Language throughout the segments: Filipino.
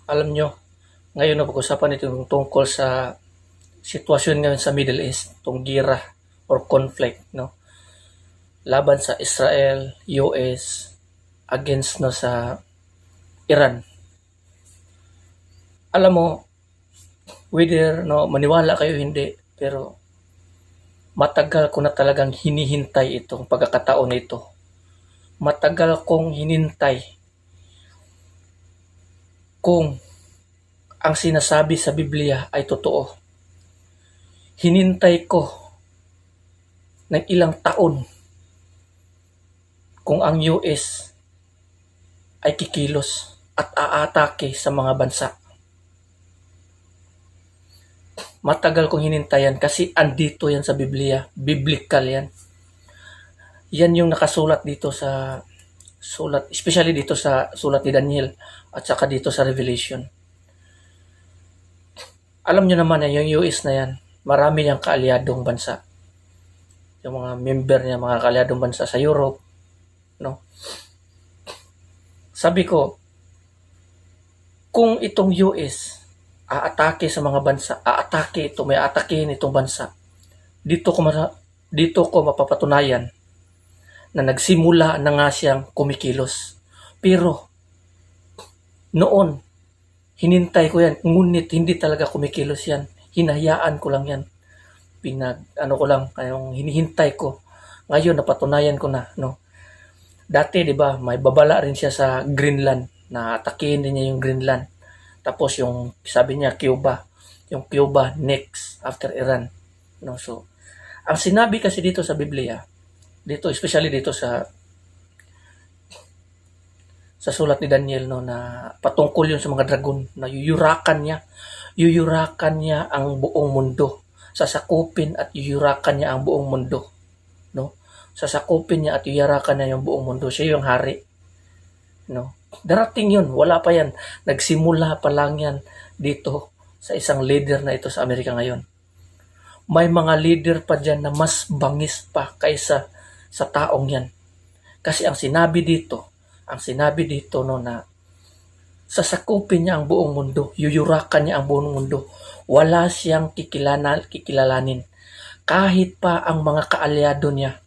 Alam nyo, ngayon na pag-usapan ito yung tungkol sa sitwasyon ngayon sa Middle East, itong gira or conflict, no? Laban sa Israel, US, against no sa Iran. Alam mo, whether no maniwala kayo hindi, pero matagal ko na talagang hinihintay itong pagkakataon na ito. Matagal kong hinintay kung ang sinasabi sa Biblia ay totoo. Hinintay ko ng ilang taon kung ang US ay kikilos at aatake sa mga bansa. Matagal kong hinintayan kasi andito yan sa Biblia. Biblical yan. Yan yung nakasulat dito sa sulat, especially dito sa sulat ni Daniel at saka dito sa Revelation. Alam nyo naman yung US na yan, marami niyang kaalyadong bansa. Yung mga member niya, mga kaalyadong bansa sa Europe, no? Sabi ko, kung itong US aatake sa mga bansa, may aatakehin itong bansa, dito ko mapapatunayan na nagsimula na nga siyang kumikilos. Pero noon, hinintay ko yan, ngunit hindi talaga kumikilos yan. Hinahayaan ko lang yan. Ko lang, yung hinihintay ko. Ngayon, napatunayan ko na, no? Dati, di ba, may babala rin siya sa Greenland, na atakihin din niya yung Greenland. Tapos yung, sabi niya, Cuba. Yung Cuba next after Iran. No? So, ang sinabi kasi dito sa Biblia, dito, especially dito sa sulat ni Daniel, no, na patungkol yun sa mga dragon, na yuyurakan niya ang buong mundo, sasakupin at yuyurakan niya ang buong mundo, no, sasakupin niya at yuyurakan niya yung buong mundo, siya yung hari, no, darating yun, wala pa yan, nagsimula pa lang yan dito sa isang leader na ito sa Amerika ngayon. May mga leader pa dyan na mas bangis pa kaysa sa taong yan, kasi ang sinabi dito no, na sasakupin niya ang buong mundo, yuyurakan niya ang buong mundo, wala siyang kikilalanin. Kahit pa ang mga kaalyado niya,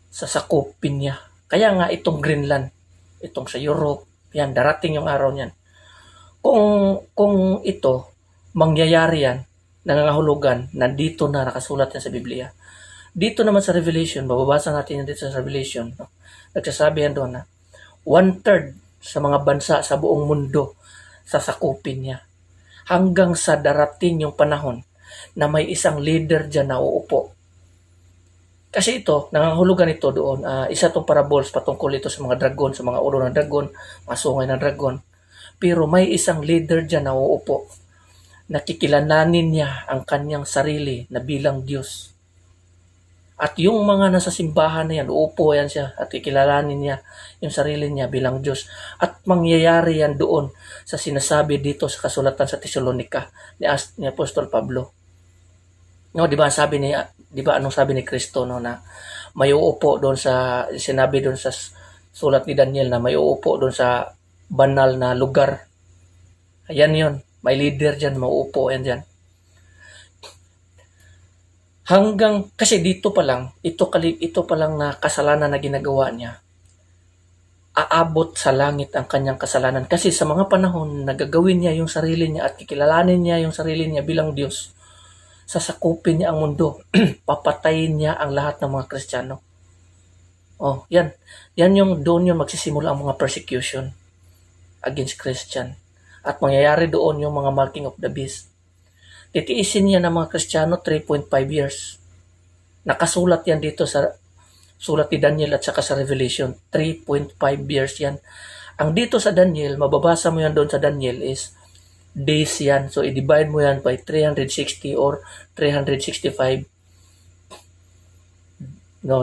sasakupin niya. Kaya nga itong Greenland, itong sa Europe, yan, darating yung araw niyan. Kung ito, mangyayari yan, nangangahulugan, nandito na nakasulat yan sa Biblia. Dito naman sa Revelation, bababasa natin yan dito sa Revelation, no? Nagsasabi yan doon na 1/3 sa mga bansa sa buong mundo sasakupin niya. Hanggang sa darating yung panahon na may isang leader dyan na uupo. Kasi ito, nangangahulugan ito doon, isa itong parables patungkol ito sa mga dragon, sa mga ulo ng dragon, mga sungay ng dragon. Pero may isang leader dyan na uupo. Nakikilalanin niya ang kanyang sarili na bilang Diyos. At yung mga nasa simbahan na yan, uupo yan siya at kikilalanin niya yung sarili niya bilang Diyos. At mangyayari yan doon sa sinasabi dito sa kasulatan sa Thessalonica ni Apostol Pablo. No, di ba anong sabi ni Kristo, no, na may uupo doon sa sinabi doon sa sulat ni Daniel na may uupo doon sa banal na lugar. Ayan yun, may leader diyan, mauupo yan diyan. Hanggang, kasi ito pa lang na kasalanan na ginagawa niya, aabot sa langit ang kanyang kasalanan. Kasi sa mga panahon na gagawin niya yung sarili niya at kikilalanin niya yung sarili niya bilang Diyos, sasakupin niya ang mundo, papatayin niya ang lahat ng mga Kristiyano. Oh, yan. Yan yung doon yung magsisimula ang mga persecution against Christian. At mangyayari doon yung mga marking of the beast. Titiisin niya ng mga Kristiyano 3.5 years. Nakasulat yan dito sa sulat ni Daniel at saka sa Revelation. 3.5 years yan. Ang dito sa Daniel, mababasa mo yan doon sa Daniel is days yan. So, i-divide mo yan by 360 or 365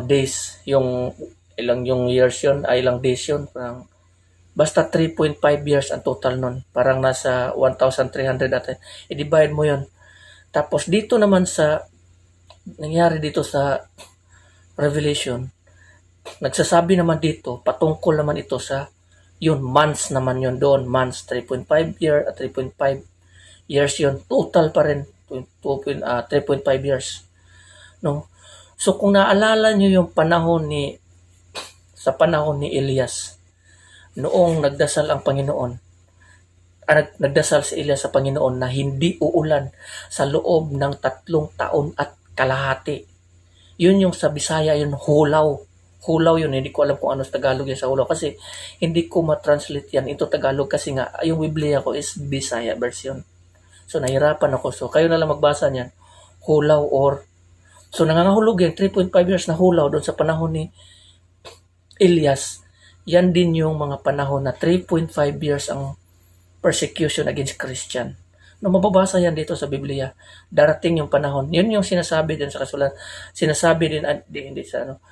days. Yung years yun, ay ilang days yun. Basta 3.5 years ang total nun. Parang nasa 1,300 natin. I-divide mo yun. Tapos dito naman nangyari dito sa Revelation, nagsasabi naman dito, patungkol naman ito sa Yun, months naman yun doon. Months, 3.5 year, 3.5 years yun. Total pa rin, 3.5 years. No? So kung naalala nyo yung sa panahon ni Elias, noong nagdasal ang Panginoon, nagdasal si Elias sa Panginoon na hindi uulan sa loob ng 3 taon at kalahati. Yun yung sa Bisaya, yun hulaw. Hulaw yun, hindi ko alam kung ano sa Tagalog yun sa hulaw kasi hindi ko ma-translate yan into Tagalog kasi nga yung Biblia ko is Bisaya version. So nahirapan ako. So kayo na lang magbasa niyan. Hulaw or so nangangahulog yan, 3.5 years na hulaw doon sa panahon ni Elias. Yan din yung mga panahon na 3.5 years ang persecution against Christian. No, mababasa yan dito sa Biblia. Darating yung panahon. Yun yung sinasabi din sa kasulat. Sinasabi din, hindi sa ano.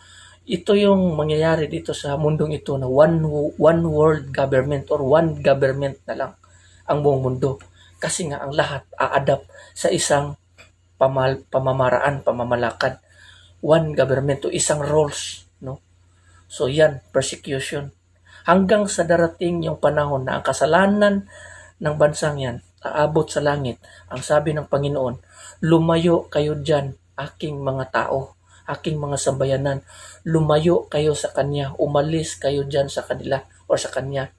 Ito yung mangyayari dito sa mundong ito na one world government or one government na lang ang buong mundo. Kasi nga ang lahat a-adapt sa isang pamamalakad. One government to isang rules, no? So yan, persecution. Hanggang sa darating yung panahon na ang kasalanan ng bansang yan aabot sa langit. Ang sabi ng Panginoon, lumayo kayo dyan, aking mga tao, aking mga sambayanan. Lumayo kayo sa Kanya, umalis kayo dyan sa kanila o sa Kanya.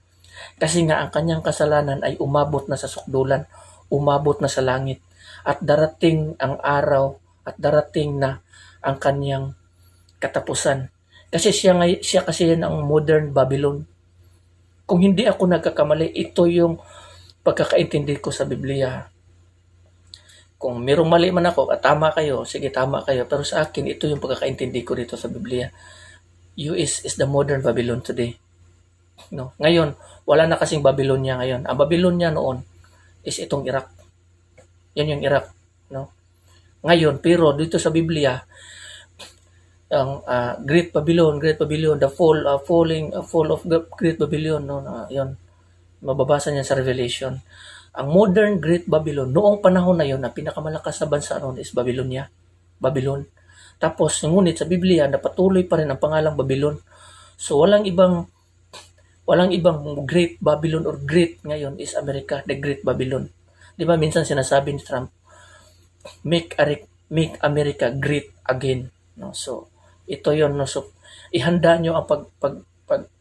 Kasi nga ang kanyang kasalanan ay umabot na sa sukdulan, umabot na sa langit. At darating ang araw at darating na ang kanyang katapusan. Kasi siya kasi yan ang modern Babylon. Kung hindi ako nagkakamali, ito yung pagkakaintindi ko sa Biblia. Kung mayroong mali man ako, at tama kayo, sige tama kayo. Pero sa akin, ito yung pagkakaintindi ko dito sa Biblia. US is the modern Babylon today. No? Ngayon, wala na kasing Babylonia ngayon. Ang Babylonia noon is itong Iraq. Yan yung Iraq. No? Ngayon, pero dito sa Biblia, ang Great Babylon, the fall of Great Babylon, no, yun, mababasa niya sa Revelation. Ang modern Great Babylon, noong panahon na yun, ang pinakamalakas na bansa noon is Babylonia. Babylon. Tapos, ngunit sa Biblia, napatuloy pa rin ang pangalang Babylon. So, walang ibang Great Babylon or Great ngayon is America, the Great Babylon. Di ba, minsan sinasabi ni Trump, make America great again. No? So, ito yon, no? So, ihanda nyo ang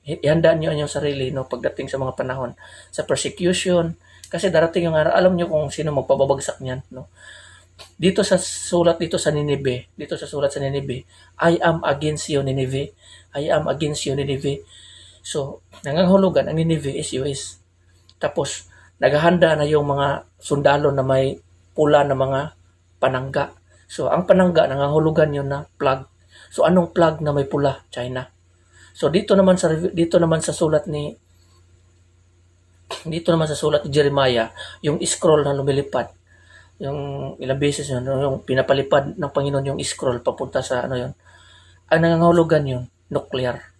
ihanda nyo ang inyong sarili, no, pagdating sa mga panahon sa persecution, kasi darating yung araw, alam nyo kung sino magpababagsak niyan, no. Dito sa sulat sa Nineveh, I am against you, Nineveh. I am against you, Nineveh. So, nangangahulugan ang Nineveh is US. Tapos naghahanda na yung mga sundalo na may pula na mga panangga. So, ang panangga nangangahulugan yun na flag. So, anong flag na may pula? China. So dito naman sa sulat ni Jeremiah, yung scroll na lumilipad, yung ilang beses yun, yung pinapalipad ng Panginoon yung scroll papunta sa ano yun. Ang nangangahulugan yun, nuclear.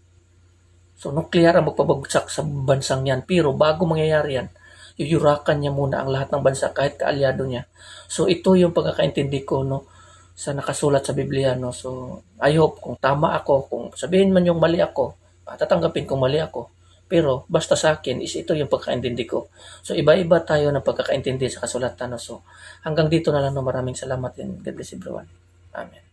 So nuclear ang magpabagsak sa bansang yan. Pero bago mangyayari yan, yuyurakan niya muna ang lahat ng bansa kahit kaalyado niya. So ito yung pagkakaintindi ko, no, sa nakasulat sa Biblia, no. So I hope kung tama ako, kung sabihin man yung mali ako, tatanggapin kung mali ako. Pero basta sa akin is ito yung pagkakaintindi ko. So iba-iba tayo ng pagkakaintindi sa kasulatan, no. So hanggang dito na lang, no. Maraming salamat and God bless everyone. Amen.